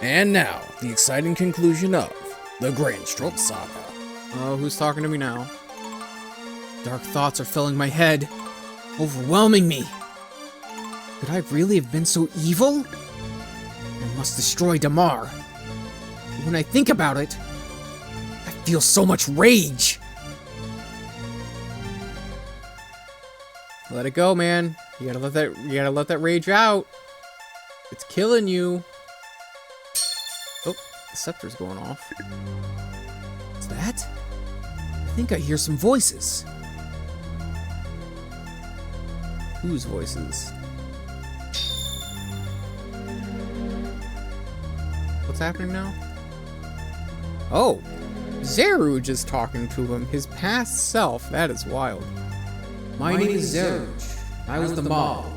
And now, the exciting conclusion of the Granstream Saga. Oh, who's talking to me now? Dark thoughts are filling my head, overwhelming me. Could I really have been so evil? I must destroy Demaar. But when I think about it, I feel so much rage. Let it go, man. You gotta let that rage out. It's killing you. Oh, the scepter's going off. What's that? I think I hear some voices. Whose voices? What's happening now? Oh, Zeruge is talking to him, his past self. That is wild. My name is Zeruge. I was the Mah Oh.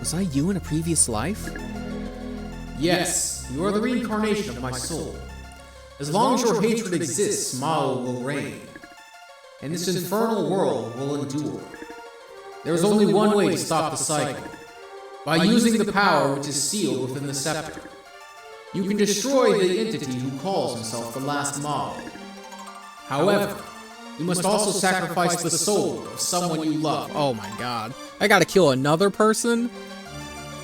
Was I you in a previous life? Yes, you are the reincarnation of my soul. As long as your hatred exists, Mah Oh will reign, and this infernal world will endure. There is only one way to stop the cycle, by using the power which is sealed within the scepter. You can destroy the entity who calls himself the last Mah Oh. However, you must also sacrifice the soul of someone you love. Oh my god. I gotta kill another person?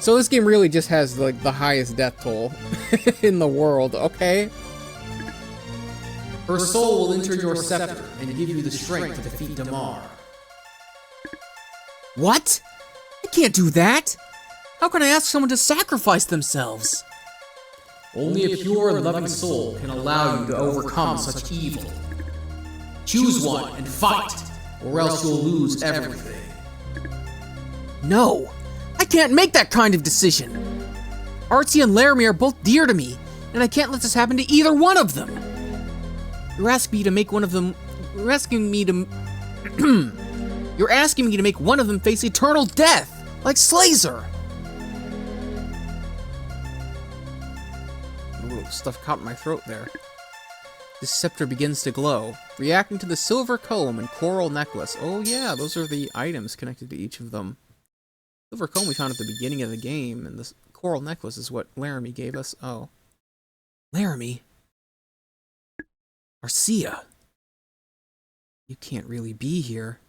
So this game really just has like the highest death toll in the world, okay? Her soul will enter your scepter and give you the strength to defeat Demaar. What? I can't do that! How can I ask someone to sacrifice themselves? Only a pure and loving soul can allow you to overcome such evil. Choose one and fight, or else you'll lose everything. No! I can't make that kind of decision! Arcia and Laramee are both dear to me, and I can't let this happen to either one of them! You're asking me to make one of them... You're asking me to... You're asking me to make one of them face eternal death, like Slazer! A little stuff caught in my throat there. The scepter begins to glow, reacting to the silver comb and coral necklace. Oh yeah, those are the items connected to each of them. Silver comb we found at the beginning of the game, and this coral necklace is what Laramee gave us. Oh. Laramee? Arcia? You can't really be here.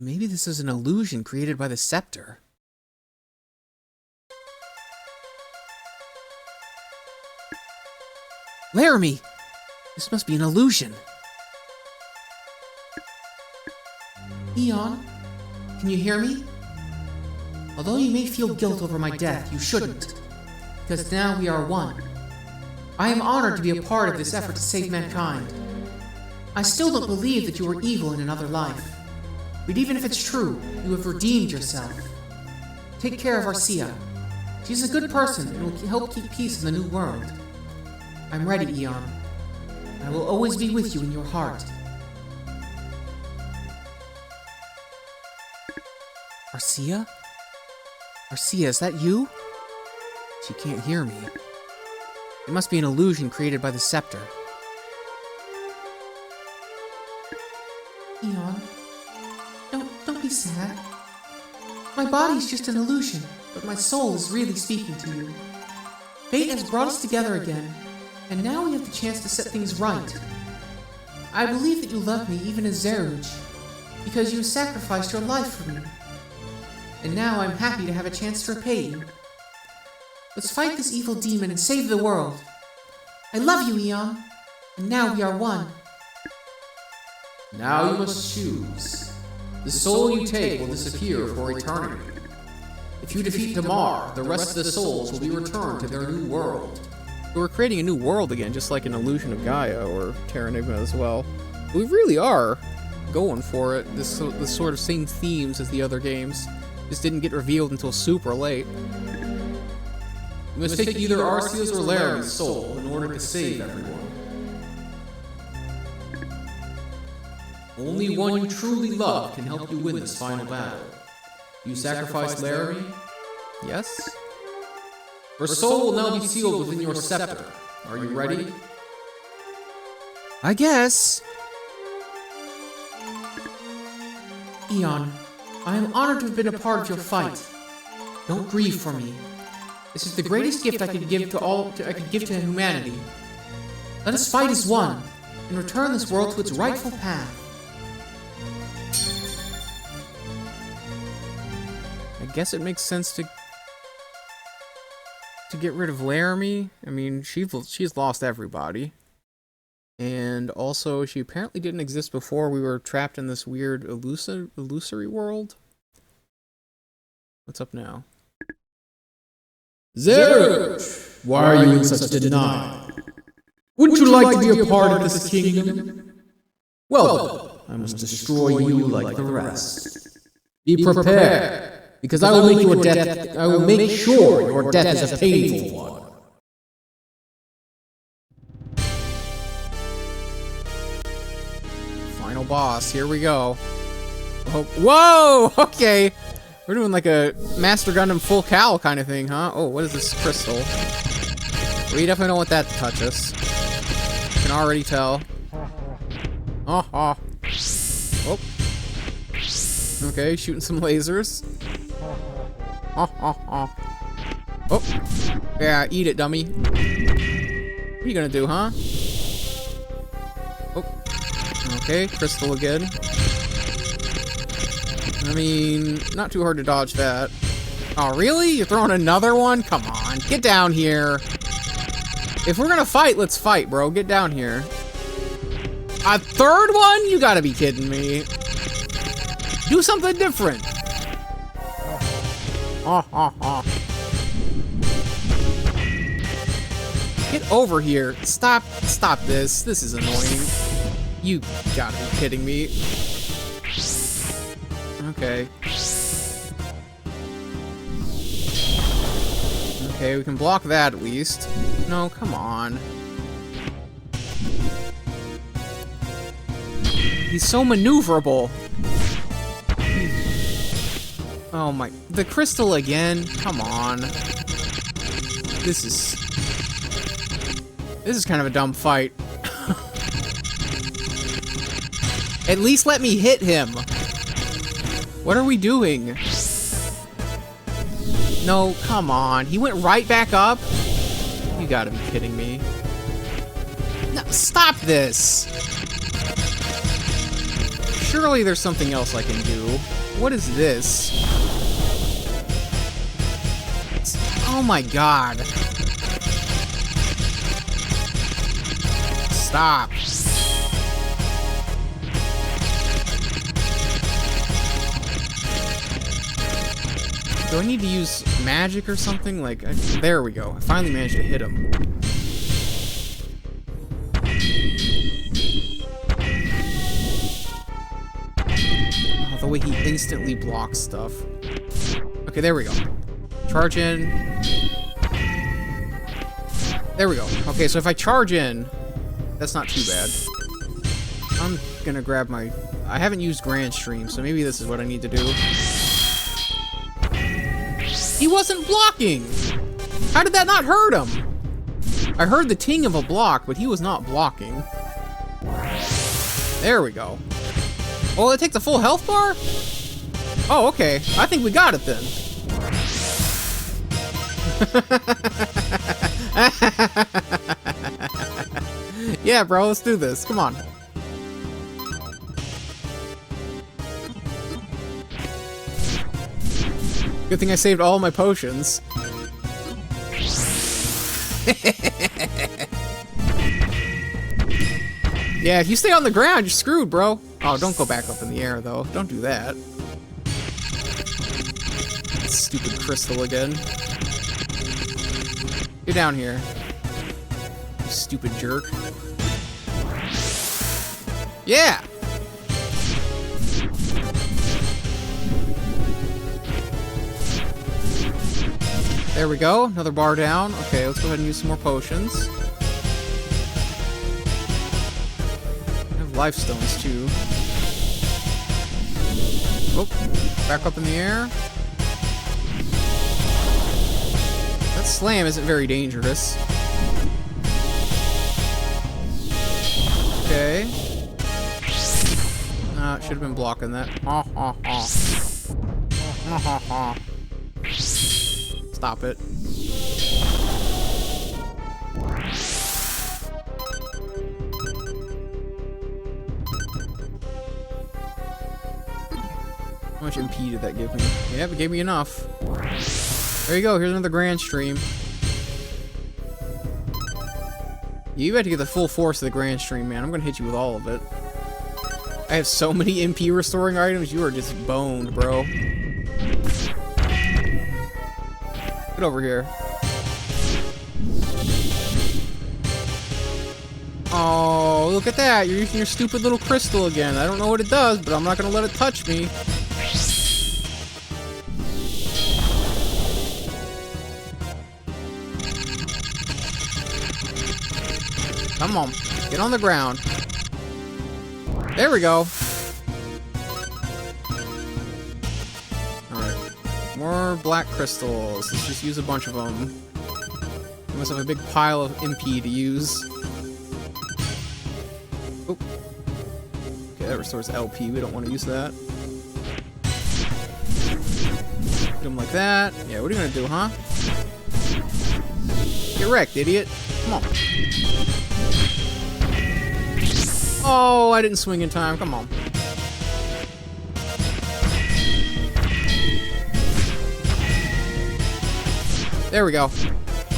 Maybe this is an illusion created by the scepter. Laramee! This must be an illusion. Eon, can you hear me? Although you may feel guilt over my death, you shouldn't, because now we are one. I am honored to be a part of this effort to save mankind. I still don't believe that you were evil in another life, but even if it's true, you have redeemed yourself. Take care of Arcia. She's a good person and will help keep peace in the new world. I'm ready, Eon. I will always be with you in your heart. Arcia? Arcia, is that you? She can't hear me. It must be an illusion created by the scepter. Eon, don't be sad. My body's just an illusion, but my soul is really speaking to you. Fate has brought us together again, and now we have the chance to set things right. I believe that you love me even as Zeruge, because you sacrificed your life for me. And now I'm happy to have a chance to repay you. Let's fight this evil demon and save the world. I love you, Eon, and now we are one. Now you must choose. The soul you take will disappear for eternity. If you defeat Demaar, the rest of the souls will be returned to their new world. We're creating a new world again, just like an Illusion of Gaia or Terra Enigma as well. We really are going for it. This sort of same themes as the other games. Just didn't get revealed until super late. You must take either Arcia's or Laramee's soul in order to save everyone. Only one you truly love can help you win this final battle. You sacrifice Laramee? Yes? Her soul will now be sealed within your scepter. Are you ready? I guess. Eon, I am honored to have been a part of your fight. Don't grieve for me. This is the greatest gift I could give to humanity. Let us fight as one and return this world to its rightful path. I guess it makes sense to get rid of Laramie. I mean, she's lost everybody. And also, she apparently didn't exist before. We were trapped in this weird illusory world. What's up now? Zeruge, why are you in such denial? Wouldn't you like to be a part of this kingdom? Well, I must destroy you like the rest. Be prepared, because I will make sure your death is a painful one. Final boss, here we go. Oh, whoa! Okay! We're doing like a Master Gundam Full Cal kind of thing, huh? Oh, what is this crystal? We definitely don't want that to touch us. Can already tell. Oh, oh. Oh. Okay, shooting some lasers. Oh, oh, oh. Oh. Yeah, eat it, dummy. What are you gonna do, huh? Oh. Okay, crystal again. I mean, not too hard to dodge that. Oh, really? You're throwing another one? Come on, get down here. If we're gonna fight, let's fight, bro. Get down here. A third one? You gotta be kidding me. Do something different. Oh, oh, oh. Get over here. Stop this. This is annoying. You gotta be kidding me. Okay. Okay, we can block that at least. No, come on. He's so maneuverable. Oh my... The crystal again? Come on. This is kind of a dumb fight. At least let me hit him. What are we doing? No, come on. He went right back up? You gotta be kidding me. No, stop this! Surely there's something else I can do. What is this? Oh my god. Stop. Do I need to use magic or something? Like, there we go. I finally managed to hit him. Oh, the way he instantly blocks stuff. Okay, there we go. Charge in. There we go. Okay, so if I charge in, that's not too bad. I'm gonna grab my... I haven't used Granstream, so maybe this is what I need to do. He wasn't blocking! How did that not hurt him? I heard the ting of a block, but he was not blocking. There we go. Oh, it takes a full health bar? Oh, okay. I think we got it then. Yeah, bro, let's do this. Come on. Good thing I saved all my potions. Yeah, if you stay on the ground, you're screwed, bro. Oh, don't go back up in the air, though. Don't do that. Stupid crystal again. Get down here. You stupid jerk. Yeah! There we go. Another bar down. Okay, let's go ahead and use some more potions. I have life stones, too. Oh, back up in the air. That slam isn't very dangerous. Okay. It should have been blocking that. Ha ha ha. Ha ha ha. Stop it. much MP did that give me? Yep, it gave me enough. There you go, here's another Granstream. You better get the full force of the Granstream, man. I'm gonna hit you with all of it. I have so many MP restoring items, you are just boned, bro. Get over here. Oh, look at that. You're using your stupid little crystal again. I don't know what it does, but I'm not gonna let it touch me. Come on. Get on the ground. There we go. Alright. More black crystals. Let's just use a bunch of them. We must have a big pile of MP to use. Oop. Okay, that restores LP. We don't want to use that. Hit him like that. Yeah, what are you gonna do, huh? Get wrecked, idiot. Come on. Oh, I didn't swing in time. Come on. There we go.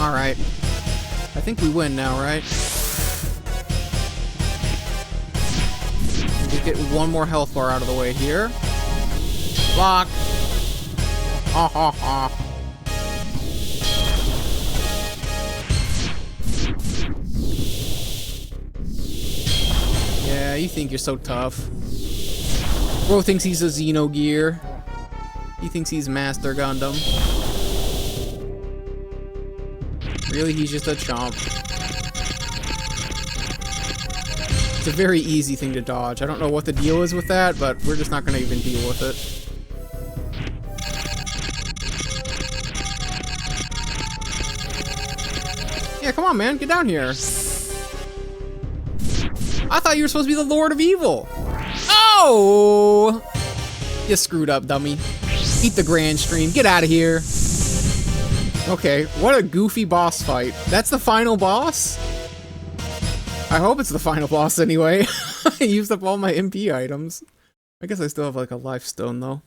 Alright. I think we win now, right? Just get one more health bar out of the way here. Block. Ha ha ha. Yeah, you think you're so tough. Bro thinks he's a Xenogear. He thinks he's Master Gundam. Really, he's just a chomp. It's a very easy thing to dodge. I don't know what the deal is with that, but we're just not going to even deal with it. Yeah, come on, man. Get down here. I thought you were supposed to be the Lord of Evil. Oh! You screwed up, dummy. Eat the Granstream. Get out of here. Okay, what a goofy boss fight. That's the final boss? I hope it's the final boss anyway. I used up all my MP items. I guess I still have like a life stone though.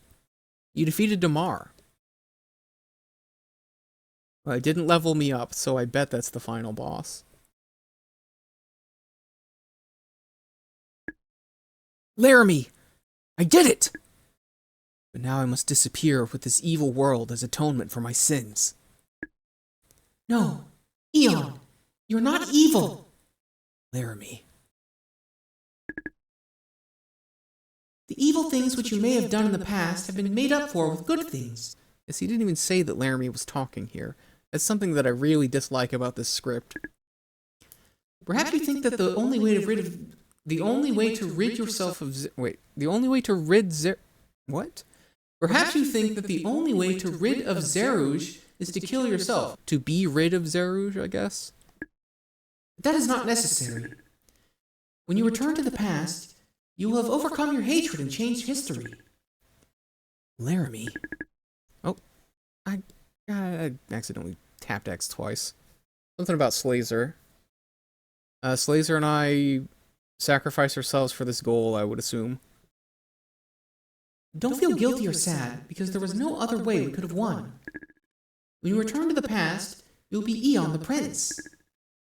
You defeated Demaar. Well, it didn't level me up, so I bet that's the final boss. Laramie! I did it! But now I must disappear with this evil world as atonement for my sins. No, Eon, you're not evil. Laramie. The evil things which you may have done in the past have been made up for with good things. Yes, he didn't even say that Laramie was talking here. That's something that I really dislike about this script. Perhaps you think that the only way to rid yourself of what? Perhaps you think that the only way to rid of Zeruge is to kill yourself. To be rid of Zeruge, I guess? That is not necessary. When you return to the past, you will have overcome your hatred and changed history. Laramie? Oh, I accidentally tapped X twice. Something about Slazer. Slazer and I sacrifice ourselves for this goal, I would assume. Don't feel guilty or sad, because there was no other way we could have won. When you return to the past, you'll be Eon the Prince,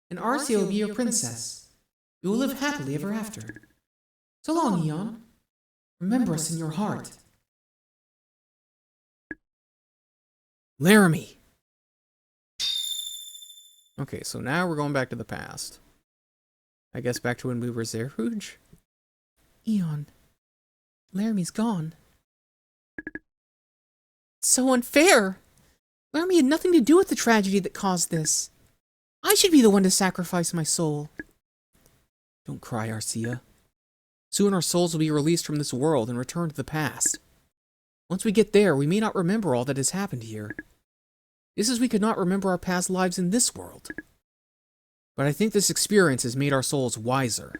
and Arcia will be your princess. You will live happily ever after. So long, Eon. Remember us in your heart. Laramie! Okay, so now we're going back to the past. I guess back to when we were Zeruge? Eon, Laramie's gone. It's so unfair! Laramie had nothing to do with the tragedy that caused this. I should be the one to sacrifice my soul. Don't cry, Arcia. Soon our souls will be released from this world and return to the past. Once we get there, we may not remember all that has happened here. Just as we could not remember our past lives in this world. But I think this experience has made our souls wiser.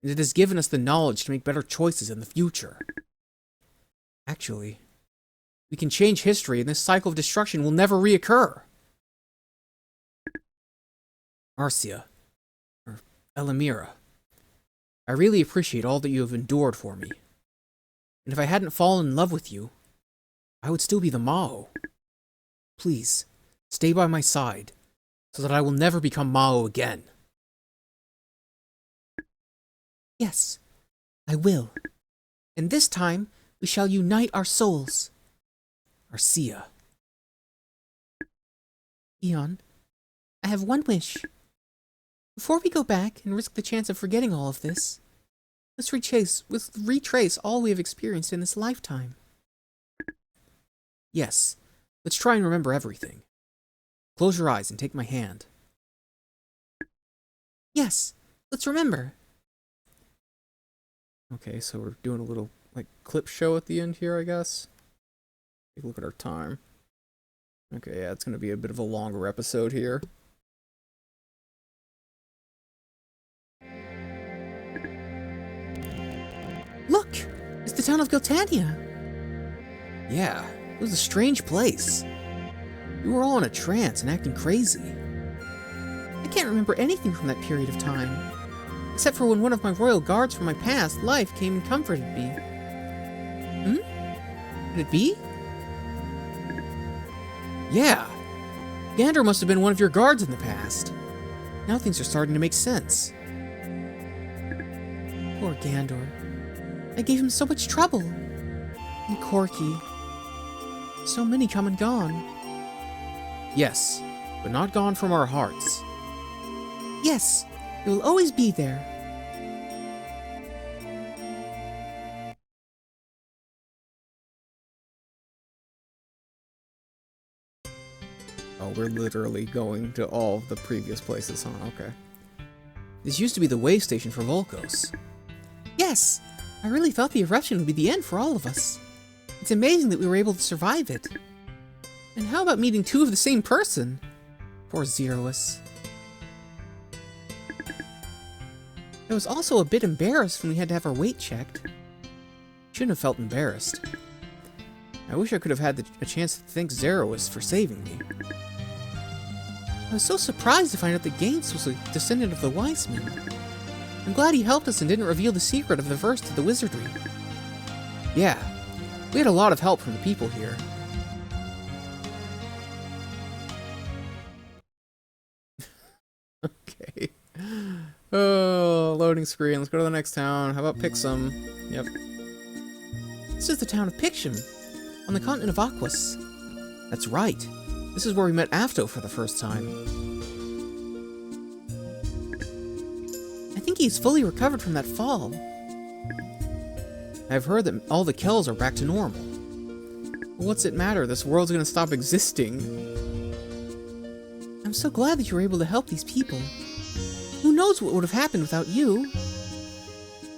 And it has given us the knowledge to make better choices in the future. Actually, we can change history and this cycle of destruction will never reoccur. Arcia, or Elamira, I really appreciate all that you have endured for me. And if I hadn't fallen in love with you, I would still be the Mah Oh. Please, stay by my side, so that I will never become Mah Oh again. Yes, I will. And this time, we shall unite our souls. Arcia. Eon, I have one wish. Before we go back and risk the chance of forgetting all of this, let's retrace all we have experienced in this lifetime. Yes, let's try and remember everything. Close your eyes and take my hand. Yes, let's remember. Okay, so we're doing a little, like, clip show at the end here, I guess. Take a look at our time. Okay, yeah, it's gonna be a bit of a longer episode here. Look! It's the town of Giltania! Yeah, it was a strange place. We were all in a trance and acting crazy. I can't remember anything from that period of time, except for when one of my royal guards from my past life came and comforted me. Could it be? Yeah! Gander must have been one of your guards in the past. Now things are starting to make sense. Poor Gandor. I gave him so much trouble. And Corky. So many come and gone. Yes, but not gone from our hearts. Yes, it will always be there. Oh, we're literally going to all the previous places, huh? Okay. This used to be the way station for Volcos. Yes, I really thought the eruption would be the end for all of us. It's amazing that we were able to survive it. And how about meeting two of the same person? Poor Zeruge. I was also a bit embarrassed when we had to have our weight checked. Shouldn't have felt embarrassed. I wish I could have had a chance to thank Zeruge for saving me. I was so surprised to find out that Gaines was a descendant of the wise men. I'm glad he helped us and didn't reveal the secret of the verse to the wizardry. Yeah, we had a lot of help from the people here. Okay. Oh, loading screen. Let's go to the next town. How about Pixum? Yep. This is the town of Pixum, on the continent of Aquas. That's right. This is where we met Afto for the first time. I think he's fully recovered from that fall. I've heard that all the Kells are back to normal. Well, what's it matter? This world's gonna stop existing. I'm so glad that you were able to help these people. Who knows what would have happened without you?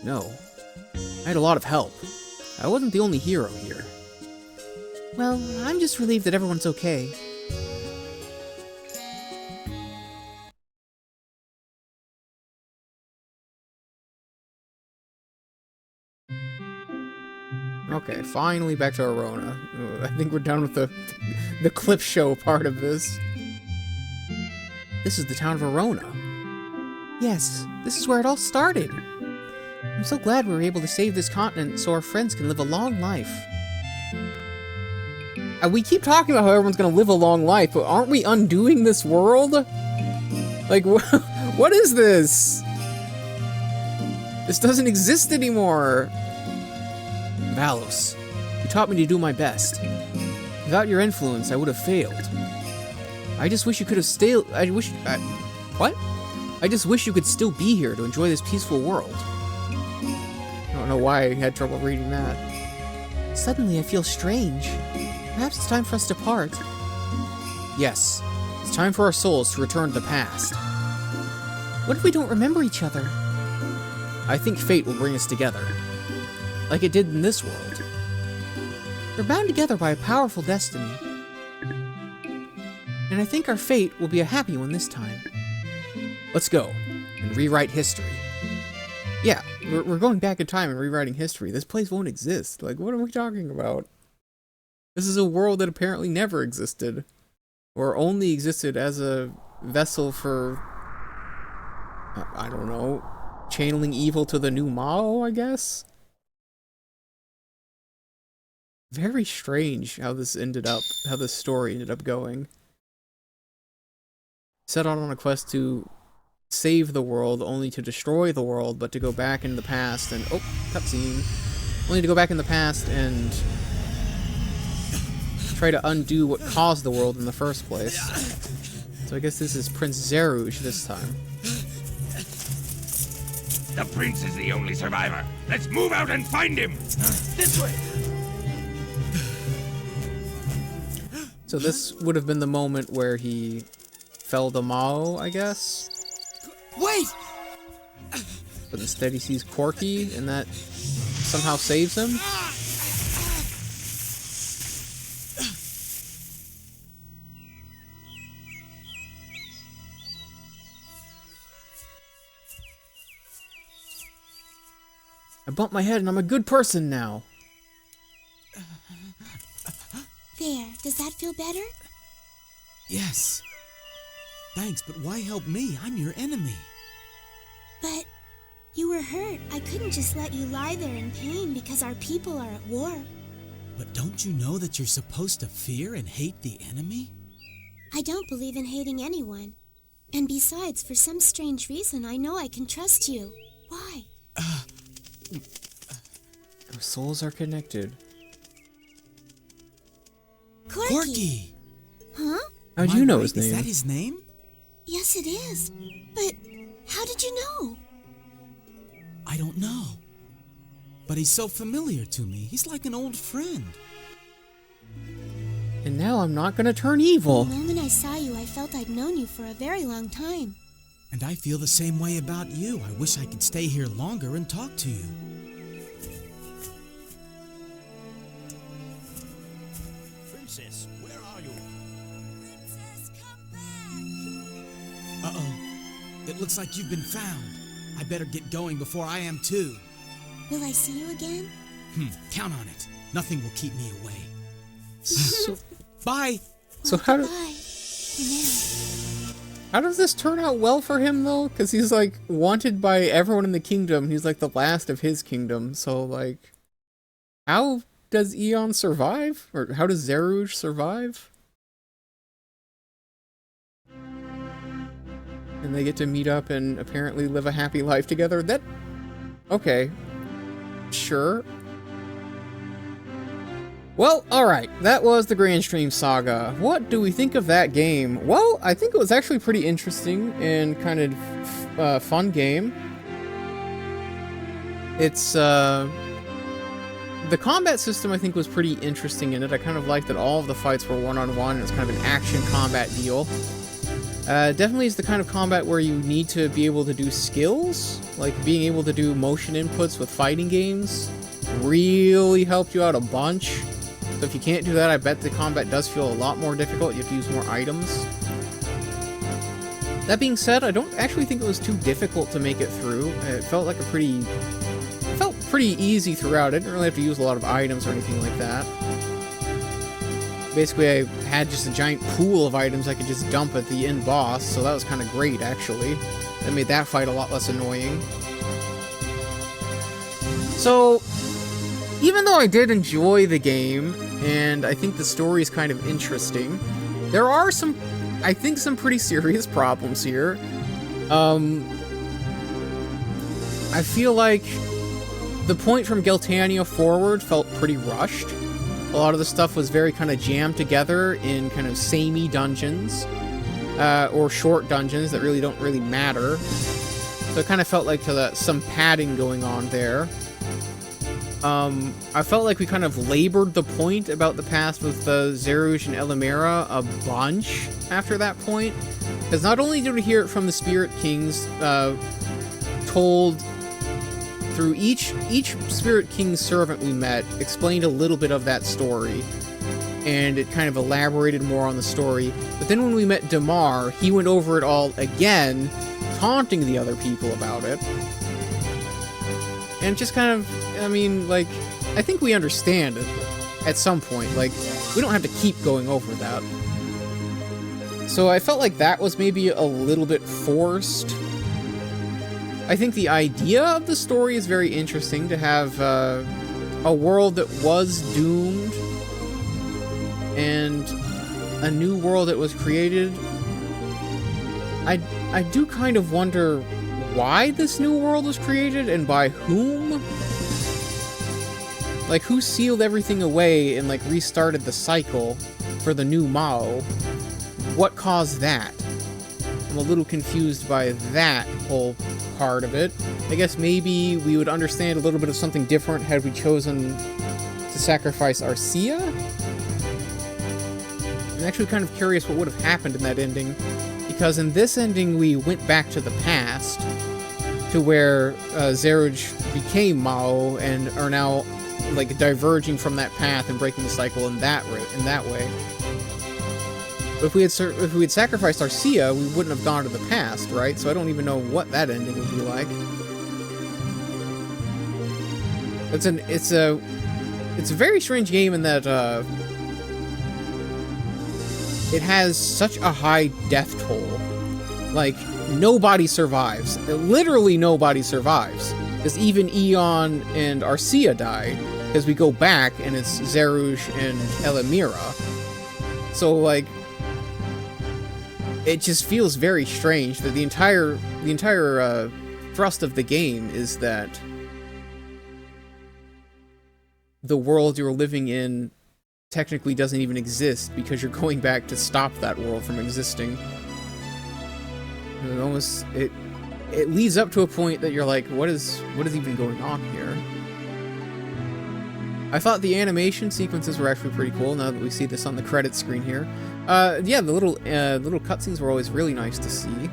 No. I had a lot of help. I wasn't the only hero here. Well, I'm just relieved that everyone's okay. Okay, finally back to Arona. I think we're done with the clip show part of this. This is the town of Arona. Yes, this is where it all started. I'm so glad we were able to save this continent so our friends can live a long life. We keep talking about how everyone's gonna live a long life, but aren't we undoing this world? Like, what is this? This doesn't exist anymore. Valos, you taught me to do my best. Without your influence, I would have failed. I just wish you could have stayed. What? I just wish you could still be here to enjoy this peaceful world. I don't know why I had trouble reading that. Suddenly I feel strange. Perhaps it's time for us to part. Yes, it's time for our souls to return to the past. What if we don't remember each other? I think fate will bring us together. Like it did in this world. We're bound together by a powerful destiny. And I think our fate will be a happy one this time. Let's go and rewrite history. Yeah, we're going back in time and rewriting history. This place won't exist. Like, what are we talking about? This is a world that apparently never existed. Or only existed as a vessel for... I don't know. Channeling evil to the new Mah Oh, I guess? Very strange how this story ended up going. Set out on a quest to save the world, only to destroy the world, but to go back in the past and... Oh, cutscene. Only to go back in the past and try to undo what caused the world in the first place. So I guess this is Prince Zeruge this time. The prince is the only survivor. Let's move out and find him. This way. So this would have been the moment where he fell to Mah Oh, I guess? Wait! But instead he sees Corky, and that somehow saves him? I bumped my head and I'm a good person now. There, does that feel better? Yes. Thanks, but why help me? I'm your enemy. But you were hurt. I couldn't just let you lie there in pain because our people are at war. But don't you know that you're supposed to fear and hate the enemy? I don't believe in hating anyone. And besides, for some strange reason, I know I can trust you. Why? Our souls are connected. Corky! Huh? How'd you know his name? Is that his name? Yes, it is. But how did you know? I don't know. But he's so familiar to me. He's like an old friend. And now I'm not gonna turn evil. The moment I saw you, I felt I'd known you for a very long time. And I feel the same way about you. I wish I could stay here longer and talk to you. Princess, where are you? Princess, come back! Uh-oh. It looks like you've been found. I better get going before I am too. Will I see you again? Count on it. Nothing will keep me away. So, Bye! so how do... Bye. For now. How does this turn out well for him, though? Because he's, like, wanted by everyone in the kingdom. He's, like, the last of his kingdom. So, like, how does Eon survive? Or how does Zeruge survive? And they get to meet up and apparently live a happy life together? That... Okay. Sure. Well, alright, that was the Granstream Saga. What do we think of that game? Well, I think it was actually pretty interesting and kind of fun game. It's, the combat system I think was pretty interesting in it. I kind of liked that all of the fights were one-on-one. It was kind of an action combat deal. Definitely is the kind of combat where you need to be able to do skills, like being able to do motion inputs with fighting games really helped you out a bunch. So if you can't do that, I bet the combat does feel a lot more difficult. You have to use more items. That being said, I don't actually think it was too difficult to make it through. It felt like pretty easy throughout. I didn't really have to use a lot of items or anything like that. Basically, I had just a giant pool of items I could just dump at the end boss, so that was kind of great, actually. That made that fight a lot less annoying. So, even though I did enjoy the game, and I think the story is kind of interesting, there are some pretty serious problems here. I feel like the point from Geltania forward felt pretty rushed. A lot of the stuff was very kind of jammed together in kind of samey dungeons, or short dungeons that really don't really matter. So it kind of felt like some padding going on there. I felt like we kind of labored the point about the past with Zeruge and Elamera a bunch after that point. Because not only did we hear it from the Spirit Kings, told through each Spirit King servant we met, explained a little bit of that story. And it kind of elaborated more on the story. But then when we met Demaar, he went over it all again, taunting the other people about it. And just kind of, I mean, like, I think we understand it at some point. Like, we don't have to keep going over that. So I felt like that was maybe a little bit forced. I think the idea of the story is very interesting, to have a world that was doomed and a new world that was created, I do kind of wonder why this new world was created and by whom. Like, who sealed everything away and, like, restarted the cycle for the new Mah Oh? What caused that? I'm a little confused by that whole part of it. I guess maybe we would understand a little bit of something different had we chosen to sacrifice Arcia? I'm actually kind of curious what would have happened in that ending, because in this ending we went back to the past, to where Zeruge became Mah Oh and are now like diverging from that path and breaking the cycle in that way. But if we had sacrificed Arcia, we wouldn't have gone to the past, right? So I don't even know what that ending would be like. It's a very strange game in that it has such a high death toll. Like, nobody survives. Literally nobody survives. Because even Eon and Arcia died. Because we go back and it's Zeruge and Elamira. So, like, it just feels very strange that the entire thrust of the game is that the world you're living in technically doesn't even exist because you're going back to stop that world from existing. It leads up to a point that you're like, what is even going on here? I thought the animation sequences were actually pretty cool, now that we see this on the credits screen here. Yeah, the little cutscenes were always really nice to see.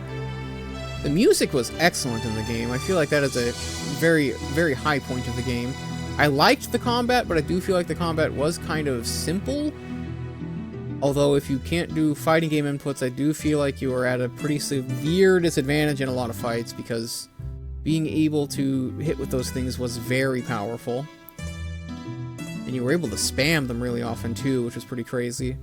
The music was excellent in the game. I feel like that is a very, very high point of the game. I liked the combat, but I do feel like the combat was kind of simple. Although, if you can't do fighting game inputs, I do feel like you are at a pretty severe disadvantage in a lot of fights, because being able to hit with those things was very powerful. And you were able to spam them really often too, which was pretty crazy.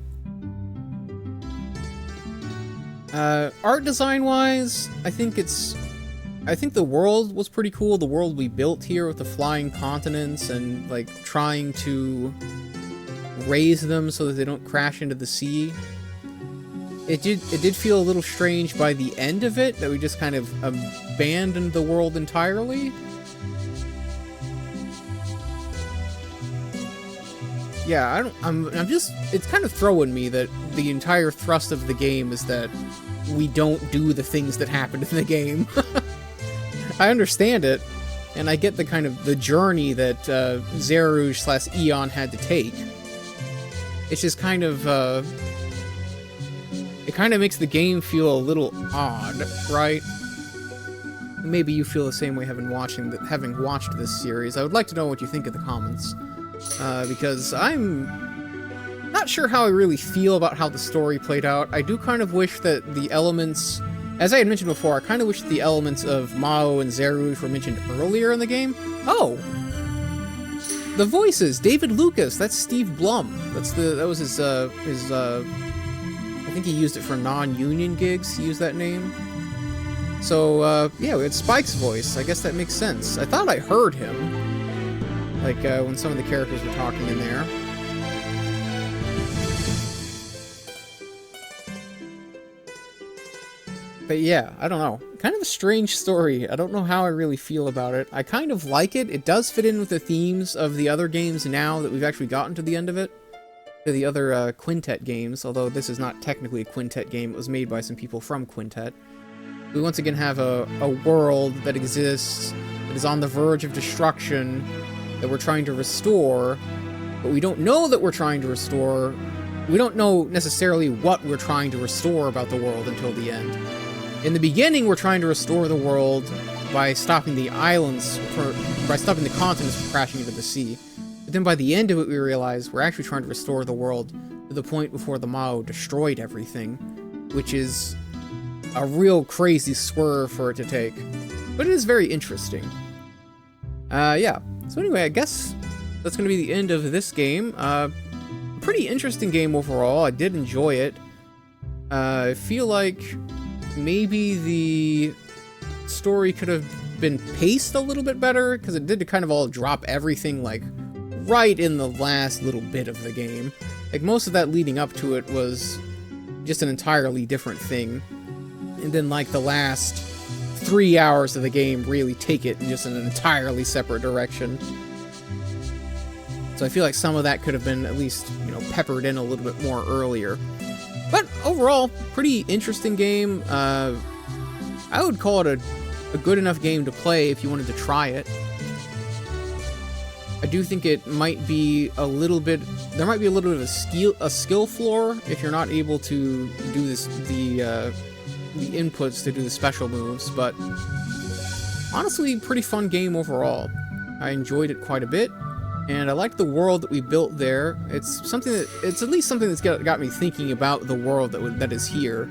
Art design-wise, I think the world was pretty cool. The world we built here with the flying continents and, like, trying to raise them so that they don't crash into the sea. It did feel a little strange by the end of it, that we just kind of abandoned the world entirely. Yeah, I'm just, it's kind of throwing me that the entire thrust of the game is that we don't do the things that happened in the game. I understand it, and I get the kind of the journey that Zeruge/Eon had to take. It's just kind of, it kind of makes the game feel a little odd, right? Maybe you feel the same way having watched this series. I would like to know what you think in the comments. Because I'm not sure how I really feel about how the story played out. I do kind of wish that the elements, as I had mentioned before, I kind of wish the elements of Mah Oh and Zeruge were mentioned earlier in the game. Oh! The voices! David Lucas! That's Steve Blum. That was his, I think he used it for non-union gigs, he used that name. So, yeah, we had Spike's voice. I guess that makes sense. I thought I heard him. Like, when some of the characters were talking in there. But yeah, I don't know. Kind of a strange story. I don't know how I really feel about it. I kind of like it. It does fit in with the themes of the other games now that we've actually gotten to the end of it. The other Quintet games, although this is not technically a Quintet game. It was made by some people from Quintet. We once again have a world that exists, that is on the verge of destruction, that we're trying to restore, but we don't know that we're trying to restore. We don't know necessarily what we're trying to restore about the world until the end. In the beginning, we're trying to restore the world by stopping the islands, by stopping the continents from crashing into the sea. But then by the end of it, we realize we're actually trying to restore the world to the point before the Mah Oh destroyed everything, which is a real crazy swerve for it to take. But it is very interesting. Yeah. So anyway, I guess that's going to be the end of this game. Pretty interesting game overall. I did enjoy it. I feel like maybe the story could have been paced a little bit better, because it did kind of all drop everything, like, right in the last little bit of the game. Like, most of that leading up to it was just an entirely different thing. And then, like, the last 3 hours of the game really take it in just an entirely separate direction. So I feel like some of that could have been at least, you know, peppered in a little bit more earlier. But overall, pretty interesting game. I would call it a good enough game to play if you wanted to try it. I do think it might be a little bit, there might be a little bit of a skill floor if you're not able to do this, the inputs to do the special moves, but honestly, pretty fun game overall. I enjoyed it quite a bit, and I liked the world that we built there. It's at least something that's got me thinking about the world that is here,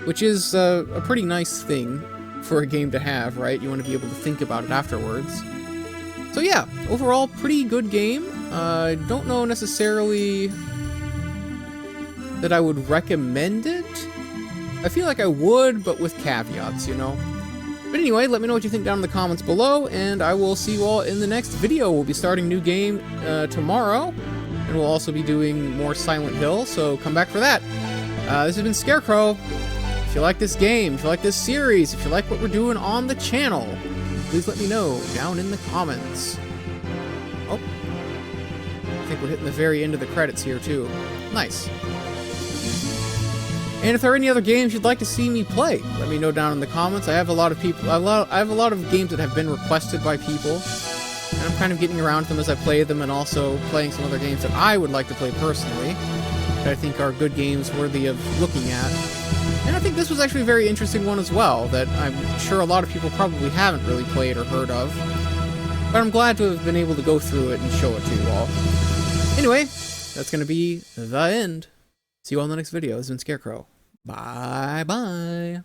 which is a pretty nice thing for a game to have, right? You want to be able to think about it afterwards. So yeah, overall, pretty good game. Don't know necessarily that I would recommend it. I feel like I would, but with caveats, you know? But anyway, let me know what you think down in the comments below, and I will see you all in the next video. We'll be starting a new game tomorrow, and we'll also be doing more Silent Hill, so come back for that. This has been Scarecrow. If you like this game, if you like this series, if you like what we're doing on the channel, please let me know down in the comments. Oh, I think we're hitting the very end of the credits here too. Nice. And if there are any other games you'd like to see me play, let me know down in the comments. I have a lot of people. I have a lot of games that have been requested by people, and I'm kind of getting around to them as I play them, and also playing some other games that I would like to play personally, that I think are good games worthy of looking at. And I think this was actually a very interesting one as well, that I'm sure a lot of people probably haven't really played or heard of. But I'm glad to have been able to go through it and show it to you all. Anyway, that's going to be the end. See you all in the next video. This has been Scarecrow. Bye-bye.